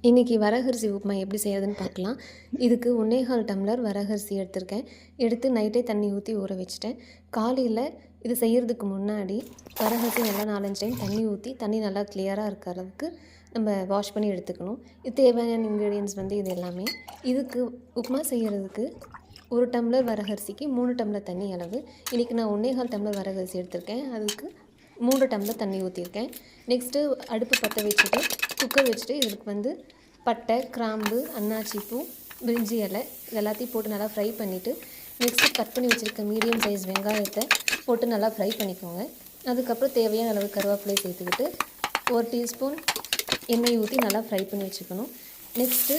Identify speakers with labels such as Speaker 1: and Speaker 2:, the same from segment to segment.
Speaker 1: இன்றைக்கி வரகரிசி உப்புமா எப்படி செய்யறதுன்னு பார்க்கலாம். இதுக்கு 1 டம்ளர் வரகரிசி எடுத்திருக்கேன். எடுத்து நைட்டே தண்ணி ஊற்றி ஊற வச்சுட்டேன். காலையில் இது செய்கிறதுக்கு முன்னாடி வரகரிசி நல்லா 4-5 டைம் தண்ணி ஊற்றி தண்ணி நல்லா கிளியராக இருக்க அளவுக்கு நம்ம வாஷ் பண்ணி எடுத்துக்கணும். இது தேவையான இன்க்ரீடியன்ஸ் இது எல்லாமே. இதுக்கு உப்புமா செய்கிறதுக்கு 1 டம்ளர் வரகரிசிக்கு 3 டம்ளர் தண்ணி அளவு. இன்றைக்கி நான் 1 டம்ளர் வரகரிசி எடுத்திருக்கேன். அதுக்கு 3 டம்ளர் தண்ணி ஊற்றிருக்கேன். நெக்ஸ்ட்டு அடுப்பு பற்ற வச்சுட்டு குக்கர் வச்சுட்டு இதுக்கு பட்டை, கிராம்பு, அன்னாச்சி பூ, பிரிஞ்சி இலை இது எல்லாத்தையும் போட்டு நல்லா ஃப்ரை பண்ணிவிட்டு நெக்ஸ்ட்டு கட் பண்ணி வச்சுருக்க மீடியம் சைஸ் வெங்காயத்தை போட்டு நல்லா ஃப்ரை பண்ணிக்கோங்க. அதுக்கப்புறம் தேவையான அளவு கருவேப்பிலை சேர்த்துக்கிட்டு 1 டீஸ்பூன் எண்ணெய் ஊற்றி நல்லா ஃப்ரை பண்ணி வச்சுக்கணும். நெக்ஸ்ட்டு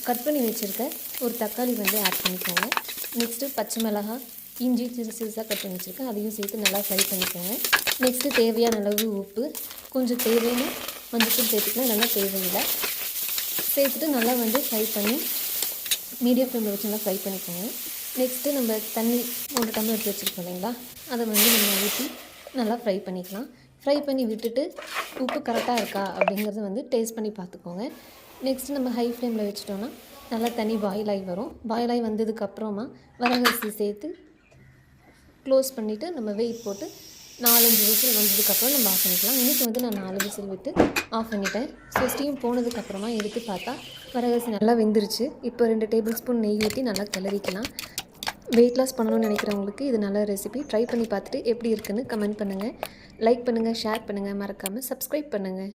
Speaker 1: கட் பண்ணி வச்சுருக்க ஒரு தக்காளி ஆட் பண்ணிக்கோங்க. நெக்ஸ்ட்டு பச்சை மிளகாய், இஞ்சி சிறுசாக கட் பண்ணி வச்சுருக்கேன், அதையும் சேர்த்து நல்லா ஃப்ரை பண்ணிக்கோங்க. நெக்ஸ்ட்டு தேவையான அளவு உப்பு, கொஞ்சம் தேவையான மஞ்சள் சேர்த்துக்கலாம், நல்லா தேவையில்லை சேர்த்துட்டு நல்லா ஃப்ரை பண்ணி மீடியம் ஃப்ளேமில் வச்சு நல்லா ஃப்ரை பண்ணிக்கோங்க. நெக்ஸ்ட்டு நம்ம தண்ணி 3 டம்ளர் எடுத்து வச்சுருக்கோம் இல்லைங்களா, அதை நம்ம ஊற்றி நல்லா ஃப்ரை பண்ணிக்கலாம். ஃப்ரை பண்ணி விட்டுட்டு உப்பு கரெக்டாக இருக்கா அப்படிங்கிறத டேஸ்ட் பண்ணி பார்த்துக்கோங்க. நெக்ஸ்ட்டு நம்ம ஹை ஃப்ளேமில் வச்சுட்டோன்னா நல்லா தண்ணி பாயில் ஆகி வரும். பாயில் ஆகி வந்ததுக்கப்புறமா வரகரிசி சேர்த்து க்ளோஸ் பண்ணிவிட்டு நம்ம வெயிட் போட்டு 4-5 விசில் வந்ததுக்கப்புறம் நம்ம ஆஃப் பண்ணிக்கலாம். இன்றைக்கி நான் 4 விசில் விட்டு ஆஃப் பண்ணிட்டேன். ஸோ ஸ்டீம் போனதுக்கப்புறமா எடுத்து பார்த்தா வரகரிசி நல்லா வெந்துருச்சு. இப்போ 2 டேபிள் ஸ்பூன் நெய் ஊற்றி நல்லா கிளறிக்கலாம். வெயிட் லாஸ் பண்ணணும்னு நினைக்கிறவங்களுக்கு இது நல்ல ரெசிபி. ட்ரை பண்ணி பார்த்துட்டு எப்படி இருக்குன்னு கமெண்ட் பண்ணுங்கள். லைக் பண்ணுங்கள், ஷேர் பண்ணுங்கள், மறக்காமல் சப்ஸ்கிரைப் பண்ணுங்கள்.